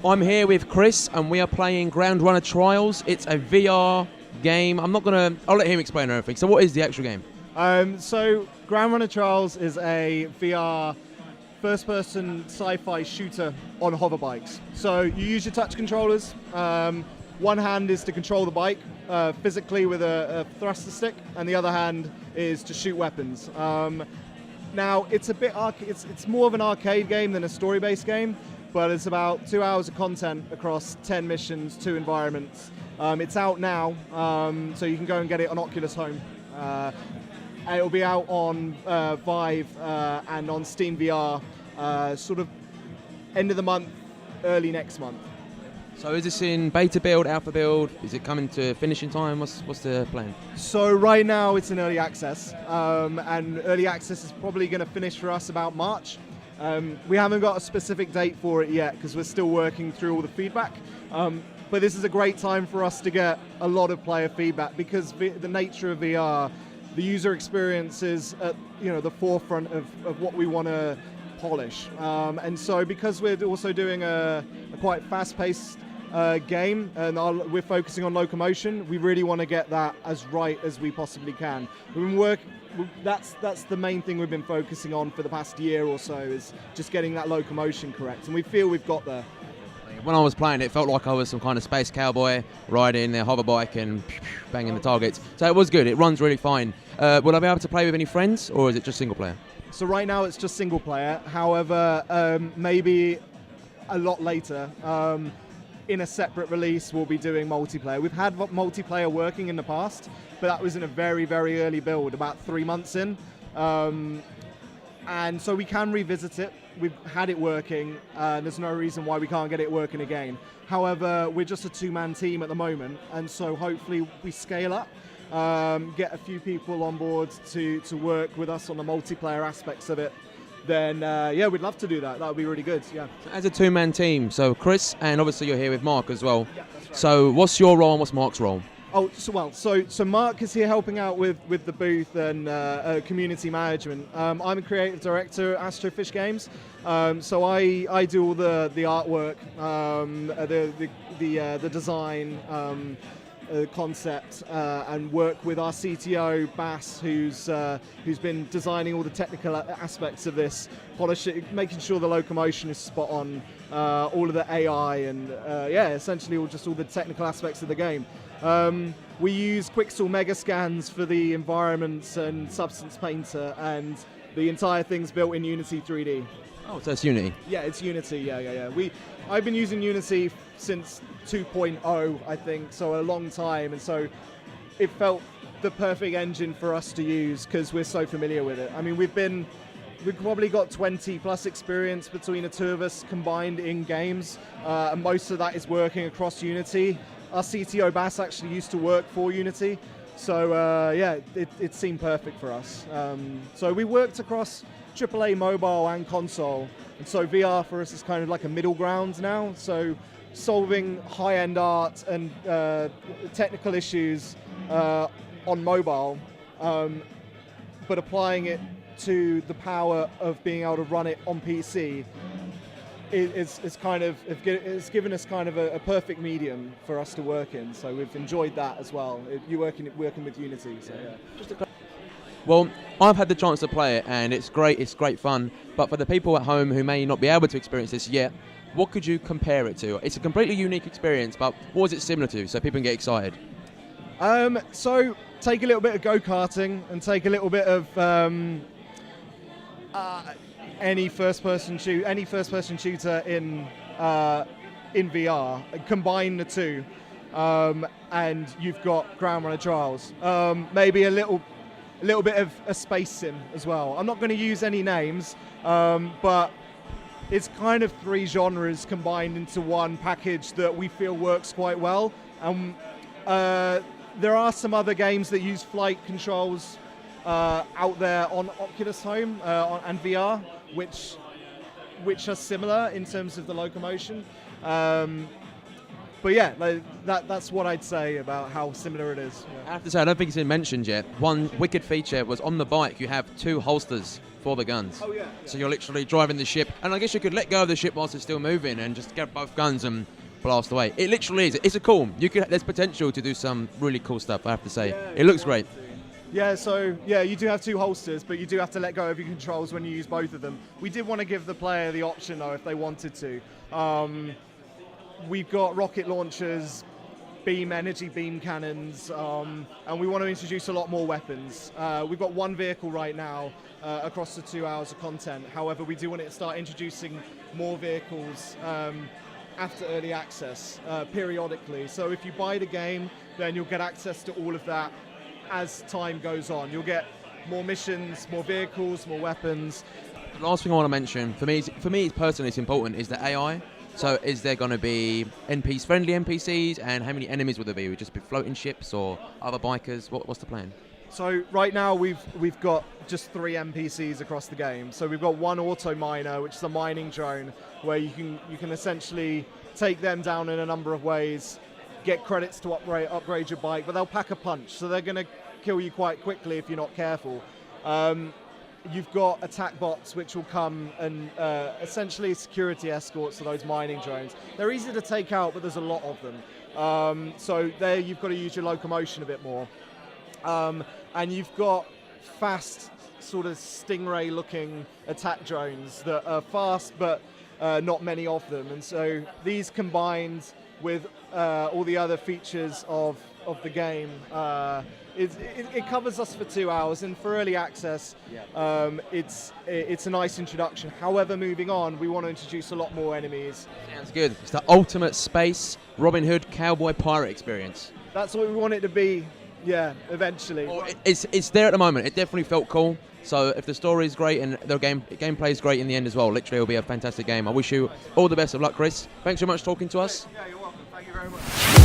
I'm here with Chris, and we are playing Ground Runner Trials. It's a VR game. I'll let him explain everything. So what is the actual game? So Ground Runner Trials is a VR first-person sci-fi shooter on hover bikes. So you use your touch controllers. One hand is to control the bike physically with a thruster stick, and the other hand is to shoot weapons. Now it's a bit it's more of an arcade game than a story-based game, but it's about 2 hours of content across 10 missions, 2 environments. It's out now, so you can go and get it on Oculus Home. It'll be out on Vive and on Steam VR sort of end of the month, early next month. So is this in beta build, alpha build? Is it coming to finishing time? What's the plan? So right now it's in early access, and early access is probably going to finish for us about March. We haven't got a specific date for it yet because we're still working through all the feedback. But this is a great time for us to get a lot of player feedback because the nature of VR, the user experience is at the forefront of what we want to polish. And so because we're also doing a quite fast-paced game and we're focusing on locomotion, we really want to get that as right as we possibly can. That's the main thing we've been focusing on for the past year or so, is just getting that locomotion correct, and we feel we've got there. When I was playing, it felt like I was some kind of space cowboy riding their hover bike and banging the targets. So it was good. It runs really fine. Will I be able to play with any friends, or is it just single player? So right now it's just single player. However, maybe a lot later, in a separate release, we'll be doing multiplayer. We've had multiplayer working in the past, but that was in a very, very early build, about 3 months in. And so we can revisit it. We've had it working. There's no reason why we can't get it working again. However, we're just a 2-man team at the moment, and so hopefully we scale up, get a few people on board to work with us on the multiplayer aspects of it. Then we'd love to do that. That would be really good. Yeah. As a 2-man team, so Chris, and obviously you're here with Mark as well. Yeah, that's right. So what's your role and what's Mark's role? Oh, so Mark is here helping out with the booth and community management. I'm a creative director at Astrofish Games, so I do all the artwork, the design, concept, and work with our CTO Bass, who's been designing all the technical aspects of this, polishing, making sure the locomotion is spot on, all of the AI, and essentially all the technical aspects of the game. We use Quixel Mega Scans for the environments and Substance Painter, and the entire thing's built in Unity 3D. Oh, so it's Unity? Yeah, it's Unity, yeah. I've been using Unity since 2.0, I think, so a long time, and so it felt the perfect engine for us to use because we're so familiar with it. I mean, we've probably got 20 plus experience between the two of us combined in games, and most of that is working across Unity. Our CTO Bass actually used to work for Unity, so it seemed perfect for us. So we worked across AAA mobile and console, and so VR for us is kind of like a middle ground now. So solving high-end art and technical issues on mobile, but applying it to the power of being able to run it on PC. It's given us kind of a perfect medium for us to work in, so we've enjoyed that as well. You're working with Unity, so yeah. Well, I've had the chance to play it, and it's great fun. But for the people at home who may not be able to experience this yet, what could you compare it to? It's a completely unique experience, but what is it similar to, so people can get excited? So take a little bit of go-karting and take a little bit of any first-person shooter in VR, combine the two, and you've got Ground Runner Trials. Maybe a little bit of a space sim as well. I'm not going to use any names, but it's kind of 3 genres combined into one package that we feel works quite well. There are some other games that use flight controls out there on Oculus Home and VR, which are similar in terms of the locomotion. But yeah, that's what I'd say about how similar it is. Yeah. I have to say, I don't think it's been mentioned yet. One wicked feature was on the bike, you have 2 holsters for the guns. Oh yeah. So you're literally driving the ship, and I guess you could let go of the ship whilst it's still moving and just get both guns and blast away. It literally is. It's a cool. There's potential to do some really cool stuff, I have to say. It looks great. Yeah, so you do have 2 holsters, but you do have to let go of your controls when you use both of them. We did want to give the player the option though if they wanted to. We've got rocket launchers, energy beam cannons, and we want to introduce a lot more weapons. We've got 1 vehicle right now across the 2 hours of content. However, we do want to start introducing more vehicles after early access periodically. So if you buy the game, then you'll get access to all of that as time goes on. You'll get more missions, more vehicles, more weapons. The last thing I want to mention, for me personally, it's important, is the AI. So is there going to be friendly NPCs, and how many enemies will there be? Would it just be floating ships or other bikers? What's the plan? So right now we've got just 3 NPCs across the game. So we've got 1 auto miner, which is a mining drone, where you can essentially take them down in a number of ways, get credits to upgrade your bike, but they'll pack a punch, so they're going to kill you quite quickly if you're not careful. You've got attack bots which will come and essentially security escorts to those mining drones. They're easy to take out, but there's a lot of them. So there you've got to use your locomotion a bit more. And you've got fast, sort of stingray-looking attack drones that are fast, but not many of them. And so these combined with all the other features of the game, it covers us for 2 hours, and for early access, it's a nice introduction. However, moving on, we want to introduce a lot more enemies. Sounds good. It's the ultimate space Robin Hood cowboy pirate experience. That's what we want it to be. Yeah, eventually. Well, it's there at the moment. It definitely felt cool. So if the story is great and the gameplay is great in the end as well, literally it'll be a fantastic game. I wish you all the best of luck, Chris. Thanks so much for talking to us. Yeah, you're welcome. Thank you very much.